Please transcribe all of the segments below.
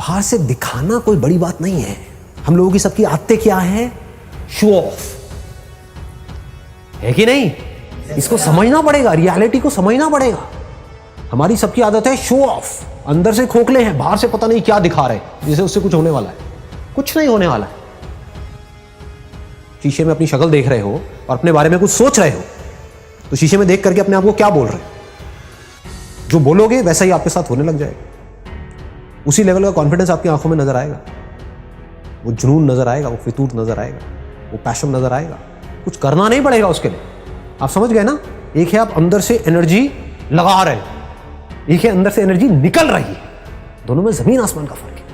बाहर से दिखाना कोई बड़ी बात नहीं है। हम लोगों की सबकी आदतें क्या है? शो ऑफ, है कि नहीं? इसको समझना पड़ेगा, रियलिटी को समझना पड़ेगा। हमारी सबकी आदत है शो ऑफ, अंदर से खोखले हैं, बाहर से पता नहीं क्या दिखा रहे हैं जैसे उससे कुछ होने वाला है। कुछ नहीं होने वाला है। शीशे में अपनी शक्ल देख रहे हो और अपने बारे में कुछ सोच रहे हो, तो शीशे में देख करके अपने आप को क्या बोल रहे हो? जो बोलोगे वैसा ही आपके साथ होने लग जाएगा। उसी लेवल का कॉन्फिडेंस आपकी आंखों में नजर आएगा, वो जुनून नजर आएगा, वो फितूर नजर आएगा, वो पैशन नजर आएगा। कुछ करना नहीं पड़ेगा उसके लिए। आप समझ गए ना? एक है आप अंदर से एनर्जी लगा रहे हो, एक है अंदर से एनर्जी निकल रही है। दोनों में जमीन आसमान का फर्क है।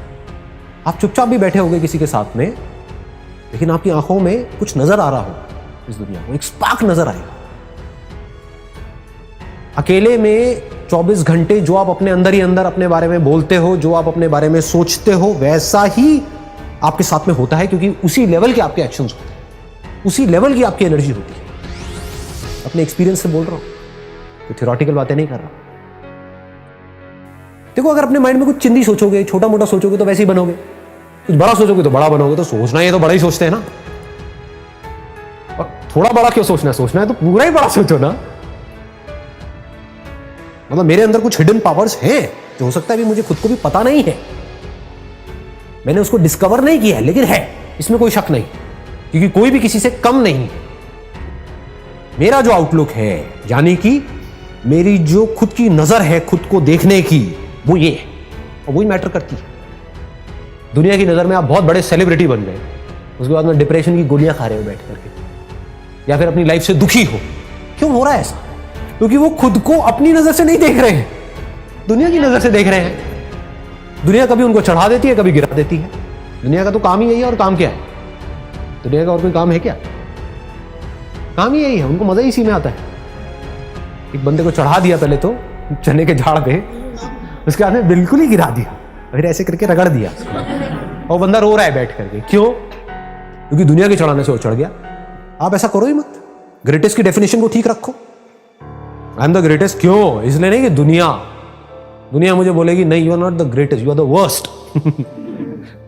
आप चुपचाप भी बैठे होंगे किसी के साथ में, लेकिन आपकी आंखों में कुछ नजर आ रहा होगा, इस दुनिया को एक स्पार्क नजर आएगा। अकेले में 24 घंटे जो आप अपने अंदर ही अंदर अपने बारे में बोलते हो, जो आप अपने बारे में सोचते हो, वैसा ही आपके साथ में होता है, क्योंकि उसी लेवल के आपके एक्शंस होते हैं, उसी लेवल की आपकी एनर्जी होती है। अपने एक्सपीरियंस से बोल रहा हूं, तो थ्योरेटिकल बातें नहीं कर रहा। देखो, अगर अपने माइंड में कुछ चिंदी सोचोगे, छोटा मोटा सोचोगे तो वैसे ही बनोगे, कुछ बड़ा सोचोगे तो बड़ा बनोगे। तो सोचना है तो बड़ा ही सोचते हैं ना, और थोड़ा बड़ा क्यों सोचना है? सोचना है तो पूरा ही बड़ा सोचो ना। मतलब मेरे अंदर कुछ हिडन पावर्स हैं जो हो सकता है अभी मुझे खुद को भी पता नहीं है, मैंने उसको डिस्कवर नहीं किया है, लेकिन है, इसमें कोई शक नहीं, क्योंकि कोई भी किसी से कम नहीं है। मेरा जो आउटलुक है, यानी कि मेरी जो खुद की नजर है खुद को देखने की, वो ये है, और वही मैटर करती है। दुनिया की नजर में आप बहुत बड़े सेलिब्रिटी बन गए, उसके बाद में डिप्रेशन की गोलियां खा रहे हो बैठ करके, या फिर अपनी लाइफ से दुखी हो। क्यों हो रहा है ऐसा? क्योंकि वो खुद को अपनी नजर से नहीं देख रहे हैं, दुनिया की नजर से देख रहे हैं। दुनिया कभी उनको चढ़ा देती है, कभी गिरा देती है। दुनिया का तो काम ही यही है, और काम क्या है? दुनिया का और कोई काम है क्या? काम ही यही है, उनको मजा ही इसी में आता है। एक बंदे को चढ़ा दिया पहले तो चने के झाड़ पे, उसके बाद में बिल्कुल ही गिरा दिया, फिर ऐसे करके रगड़ दिया, और बंदा रो रहा है बैठ करके। क्यों? क्योंकि दुनिया के चढ़ाने से वो चढ़ गया। आप ऐसा करो ही मत। ग्रेटेस्ट की डेफिनेशन को ठीक रखो। I am the greatest. क्यों? इसलिए नहीं कि दुनिया मुझे बोलेगी नहीं, you are not the greatest, you are the worst.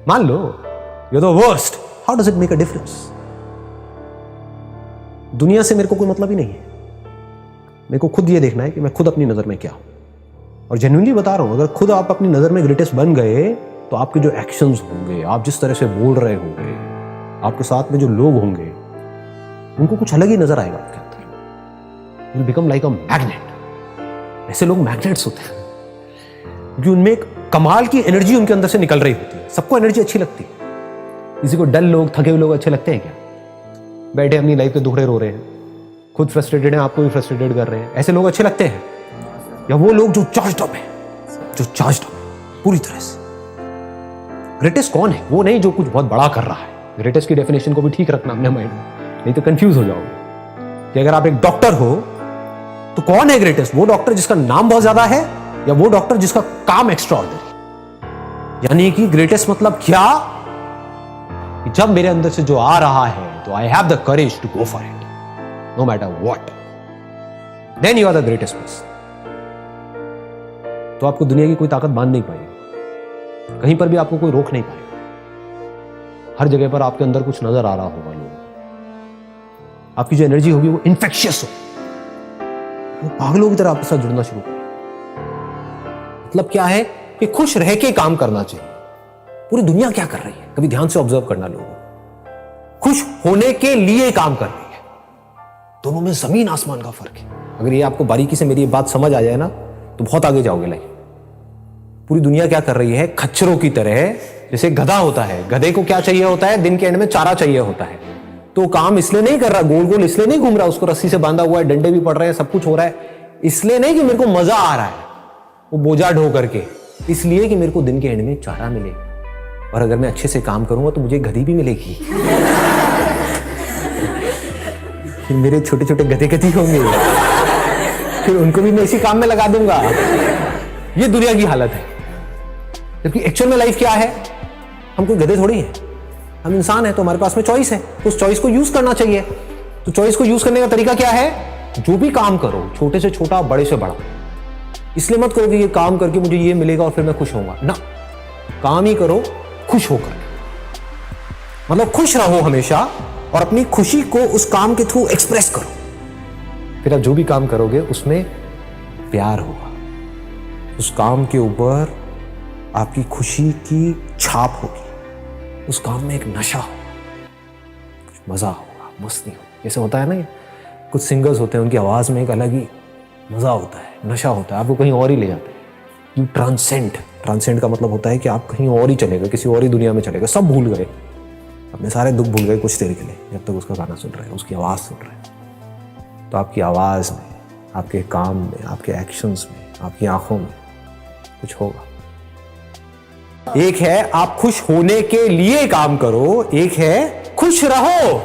मान लो you are the worst, how does it make a difference? दुनिया से मेरे को कोई मतलब ही नहीं है। मेरे को खुद ये देखना है कि मैं खुद अपनी नजर में क्या हूं। और जेन्युइनली बता रहा हूं, अगर खुद आप अपनी नजर में ग्रेटेस्ट बन गए, तो आपके जो एक्शंस होंगे, आप जिस तरह से बोल रहे होंगे, आपके साथ में जो लोग होंगे, उनको कुछ अलग ही नजर आएगा आपके अंदर। You become like a magnet. ऐसे लोग मैग्नेट्स होते हैं क्योंकि उनमें एक कमाल की एनर्जी उनके अंदर से निकल रही होती है। सबको एनर्जी अच्छी लगती है। किसी को डल लोग, थके हुए लोग अच्छे लगते हैं क्या? बैठे अपनी लाइफ के दुखड़े रो रहे हैं, खुद फ्रस्ट्रेटेड हैं, आपको भी फ्रस्ट्रेटेड कर रहे हैं, ऐसे लोग अच्छे लगते हैं? या वो लोग जो चार्ज्ड अप है, जो चार्ज्ड अप है पूरी तरह से? ग्रेटेस्ट कौन है? वो नहीं जो कुछ बहुत बड़ा कर रहा है। ग्रेटेस्ट की डेफिनेशन को भी ठीक रखना अपने माइंड में, नहीं तो कंफ्यूज हो जाओगे। कि अगर आप एक डॉक्टर हो तो कौन है ग्रेटेस्ट? वो डॉक्टर जिसका नाम बहुत ज्यादा है, या वो डॉक्टर जिसका काम एक्स्ट्राऑर्डिनरी? यानी कि ग्रेटेस्ट मतलब क्या? कि जब मेरे अंदर से जो आ रहा है, तो I have the courage to go for it, no matter what, then you are the greatest person. तो आपको दुनिया की कोई ताकत बांध नहीं पाएगी, कहीं पर भी आपको कोई रोक नहीं पाएगा। हर जगह पर आपके अंदर कुछ नजर आ रहा होगा। लोग, आपकी जो एनर्जी होगी वो इन्फेक्शियस हो, वो पागलों की तरह आपके साथ जुड़ना शुरू करें। मतलब क्या है कि खुश रह के काम करना चाहिए। पूरी दुनिया क्या कर रही है, कभी ध्यान से ऑब्जर्व करना। लोगों खुश होने के लिए काम कर रही है। दोनों में जमीन आसमान का फर्क है। अगर ये आपको बारीकी से मेरी बात समझ आ जाए ना, तो बहुत आगे जाओगे लाइफ। पूरी दुनिया क्या कर रही है? खच्चरों की तरह, जैसे गधा होता है, गधे को क्या चाहिए होता है? दिन के एंड में चारा चाहिए होता है। तो काम इसलिए नहीं कर रहा, गोल गोल इसलिए नहीं घूम रहा, उसको रस्सी से बांधा हुआ है, डंडे भी पड़ रहे हैं, सब कुछ हो रहा है, इसलिए नहीं कि मेरे को मजा आ रहा है वो बोझा ढो करके, इसलिए कि मेरे को दिन के एंड में चारा मिले। और अगर मैं अच्छे से काम करूंगा तो मुझे गधी भी मिलेगी। फिर मेरे छोटे छोटे गधे गधी होंगे, फिर उनको भी मैं इसी काम में लगा दूंगा। ये दुनिया की हालत है। जबकि एक्चुअल में लाइफ क्या है? हम कोई गधे थोड़ी हैं, हम इंसान हैं। तो हमारे पास में चॉइस है, तो उस चॉइस को यूज करना चाहिए। तो चॉइस को यूज करने का तरीका क्या है? जो भी काम करो, छोटे से छोटा, बड़े से बड़ा, इसलिए मत करो कि ये काम करके मुझे ये मिलेगा और फिर मैं खुश होऊंगा ना। काम ही करो खुश होकर, मतलब खुश रहो हमेशा और अपनी खुशी को उस काम के थ्रू एक्सप्रेस करो। फिर आप जो भी काम करोगे उसमें प्यार होगा, उस काम के ऊपर आपकी खुशी की छाप होगी, उस काम में एक नशा होगा, कुछ मजा होगा, मस्ती होगी। जैसे होता है ना, कुछ सिंगर्स होते हैं उनकी आवाज में एक अलग ही मजा होता है, नशा होता है, आपको कहीं और ही ले जाते हैं। यू ट्रांसेंड का मतलब होता है कि आप कहीं और ही चले गए, किसी और ही दुनिया में चले गए, सब भूल गए, अपने सारे दुख भूल गए कुछ देर के लिए, जब तक उसका गाना सुन रहे हैं, उसकी आवाज़ सुन रहे हैं। तो आपकी आवाज़ में, आपके काम में, आपके एक्शंस में, आपकी आंखों में कुछ होगा। एक है आप खुश होने के लिए काम करो, एक है खुश रहो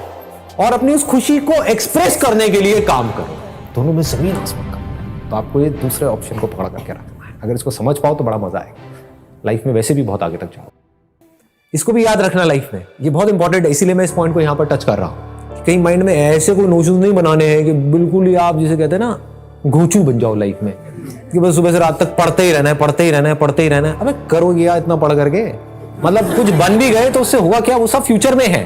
और अपनी उस खुशी को एक्सप्रेस करने के लिए काम करो। दोनों में जमीन आसमान का है। तो आपको ये दूसरे ऑप्शन को पकड़ करके रखना है। अगर इसको समझ पाओ तो बड़ा मजा आएगा, लाइफ में वैसे भी बहुत आगे तक जाओ। इसको भी याद रखना लाइफ में, ये बहुत इंपॉर्टेंट है, इसीलिए मैं इस पॉइंट को यहां पर टच कर रहा हूं। कहीं माइंड में ऐसे कोई नोशन नहीं बनाने हैं कि बिल्कुल ही आप जिसे कहते हैं ना घोचू बन जाओ लाइफ में, कि बस सुबह से रात तक पढ़ते ही रहना है, पढ़ते ही रहना है, पढ़ते ही रहना है। अबे करोगे यार इतना पढ़ करके, मतलब कुछ बन भी गए तो उससे होगा क्या, वो सब फ्यूचर में है।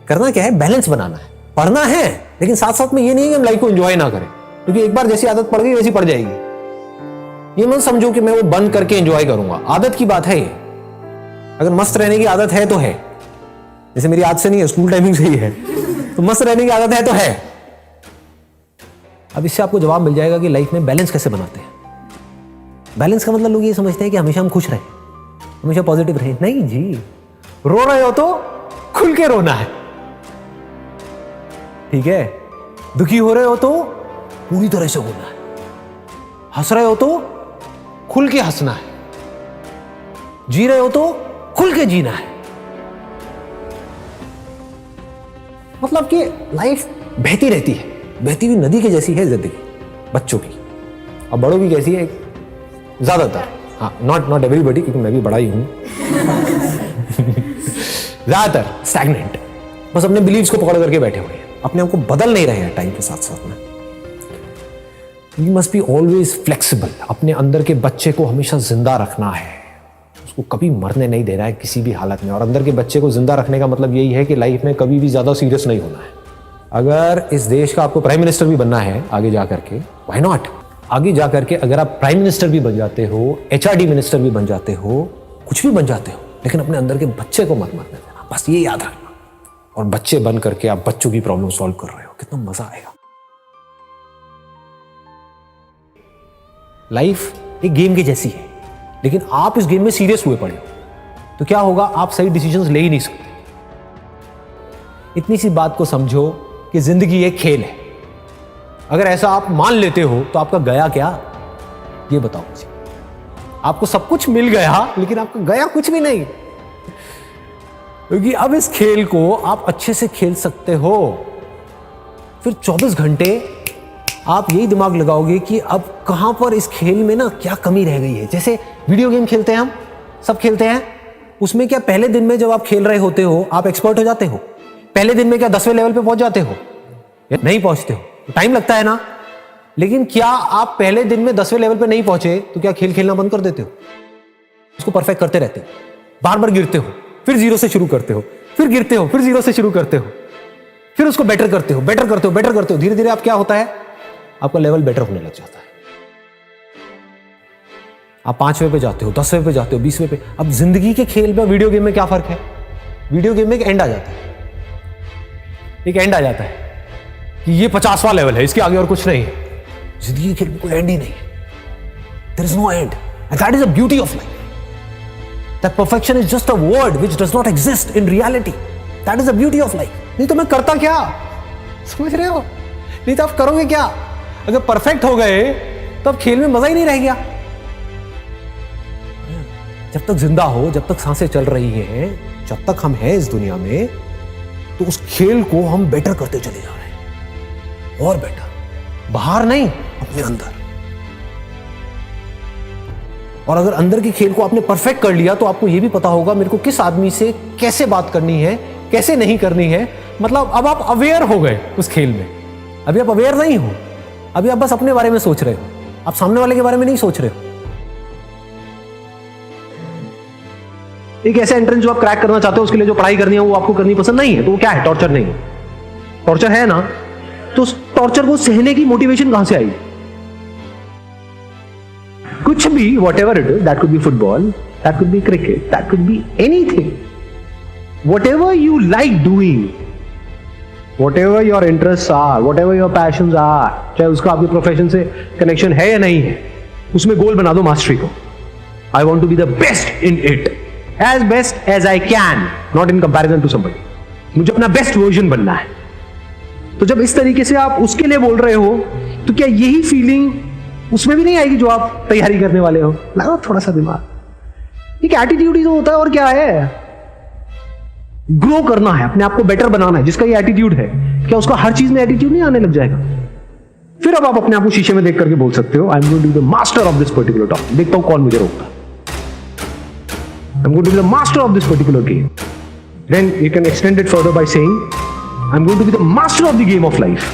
करना क्या है, बैलेंस बनाना है, पढ़ना है, लेकिन साथ साथ में ये नहीं है कि हम लाइफ को एंजॉय ना करें, क्योंकि एक बार जैसी आदत पड़ गई वैसी पड़ जाएगी। ये मत समझो कि मैं वो बंद करके एंजॉय करूंगा, आदत की बात है ये। अगर मस्त रहने की आदत है तो है, जैसे मेरी आदत से नहीं है, स्कूल टाइमिंग से ही है, तो मस्त रहने की आदत है तो है। अब इससे आपको जवाब मिल जाएगा कि लाइफ में बैलेंस कैसे बनाते हैं। बैलेंस का मतलब लोग ये समझते हैं कि हमेशा हम खुश रहें, हमेशा पॉजिटिव रहें। नहीं जी, रो रहे हो तो खुल के रोना है, ठीक है। दुखी हो रहे हो तो पूरी तरह से होना है, हंस रहे हो तो खुल के हंसना है, जी रहे हो तो खुल के जीना है। मतलब कि लाइफ बहती रहती है, बहती हुई नदी के जैसी है जिंदगी बच्चों की, और बड़ों की कैसी है ज्यादातर, हाँ नॉट एवरीबॉडी, क्योंकि मैं भी बड़ा ही हूं ज्यादातर स्टैग्नेंट, बस अपने बिलीव्स को पकड़ करके बैठे हुए हैं, अपने आप को बदल नहीं रहे हैं टाइम के साथ साथ में। You must be always flexible, अपने अंदर के बच्चे को हमेशा जिंदा रखना है, उसको कभी मरने नहीं देना है किसी भी हालत में। और अंदर के बच्चे को जिंदा रखने का मतलब यही है कि लाइफ में कभी भी ज्यादा सीरियस नहीं होना है। अगर इस देश का आपको प्राइम मिनिस्टर भी बनना है आगे जाकर के, व्हाई नॉट, आगे जाकर के अगर आप प्राइम मिनिस्टर भी बन जाते हो, एचआरडी मिनिस्टर भी बन जाते हो, कुछ भी बन जाते हो, लेकिन अपने अंदर के बच्चे को मत मरने देना, बस ये याद रखना। और बच्चे बन करके आप बच्चों की प्रॉब्लम सॉल्व कर रहे हो, कितना मजा आएगा। लाइफ एक गेम की जैसी है, लेकिन आप इस गेम में सीरियस हुए पड़े हो तो क्या होगा, आप सही डिसीजंस ले ही नहीं सकते। इतनी सी बात को समझो कि जिंदगी एक खेल है। अगर ऐसा आप मान लेते हो तो आपका गया क्या, ये बताओ मुझे। आपको सब कुछ मिल गया लेकिन आपका गया कुछ भी नहीं, क्योंकि अब इस खेल को आप अच्छे से खेल सकते हो। फिर 24 घंटे आप यही दिमाग लगाओगे कि अब कहां पर इस खेल में ना क्या कमी रह गई है। जैसे वीडियो गेम खेलते हैं, हम सब खेलते हैं, उसमें क्या पहले दिन में जब आप खेल रहे होते हो आप एक्सपर्ट हो जाते हो? पहले दिन में क्या 10वें लेवल पे पहुंच जाते हो? नहीं पहुंचते हो, टाइम लगता है ना। लेकिन क्या आप पहले दिन में 10वें लेवल पे नहीं पहुंचे तो क्या खेल खेलना बंद कर देते हो? उसको परफेक्ट करते रहते हो, बार बार गिरते हो, फिर जीरो से शुरू करते हो, फिर गिरते हो, फिर जीरो से शुरू करते हो, फिर उसको बेटर करते हो, बेटर करते हो, बेटर करते हो। धीरे धीरे आप क्या होता है, आपका लेवल बेटर होने लग जाता है। आप 5वें पे जाते हो, 10वें पे जाते हो, 20वें पे। अब जिंदगी के खेल में वीडियो गेम में क्या फर्क है? वीडियो गेम में एक एंड आ जाता है, एक एंड आ जाता है कि ये 50वां लेवल है, इसके आगे और कुछ नहीं है। जिंदगी के खेल में कोई एंड ही नहीं है, there is no end, and that is the beauty of life. That perfection is just a word which does not exist in reality. That is the beauty of life. नहीं तो मैं करता क्या, समझ रहे हो? नहीं तो आप करोगे क्या? अगर परफेक्ट हो गए तो अब खेल में मजा ही नहीं रह गया। जब तक जिंदा हो, जब तक सांसें चल रही हैं, जब तक हम हैं इस दुनिया में, तो उस खेल को हम बेटर करते चले जा रहे हैं, और बेटर, बाहर नहीं, अपने अंदर। और अगर अंदर के खेल को आपने परफेक्ट कर लिया तो आपको यह भी पता होगा मेरे को किस आदमी से कैसे बात करनी है, कैसे नहीं करनी है। मतलब अब आप अवेयर हो गए उस खेल में। अभी आप अवेयर नहीं हो, अभी आप बस अपने बारे में सोच रहे हो, आप सामने वाले के बारे में नहीं सोच रहे हो। एक ऐसा एंट्रेंस जो आप क्रैक करना चाहते हो, उसके लिए जो पढ़ाई करनी है वो आपको करनी पसंद नहीं है, तो वो क्या है? टॉर्चर नहीं है। टॉर्चर है ना, तो उस टॉर्चर को सहने की मोटिवेशन कहां से आएगी? कुछ भी, what ever it is, that could be football, that could be cricket, that could be anything, what ever you like doing, whatever your interests are, whatever your passions are, चाहे उसका आपके प्रोफेशन से connection है या नहीं है, उसमें गोल बना दो मास्टरी को। I want to be the best in it, as best as I can, not in comparison to somebody. मुझे अपना बेस्ट वर्जन बनना है। तो जब इस तरीके से आप उसके लिए बोल रहे हो, तो क्या यही फीलिंग उसमें भी नहीं आएगी जो आप तैयारी करने वाले हो? लगाओ थोड़ा सा दिमाग। एक एटीट्यूड ही तो होता है, और क्या है? ग्रो करना है, अपने आप को बेटर बनाना है। जिसका ये एटीट्यूड है, क्या उसका हर चीज में एटीट्यूड नहीं आने लग जाएगा? फिर अब आप अपने आप को शीशे में देख करके बोल सकते हो, I am going to be the master of this particular topic. देखता हूं कौन मुझे रोकता है। I am going to be the master of this particular game. Then you can extend it further by saying, I'm going to be the master of the game of life.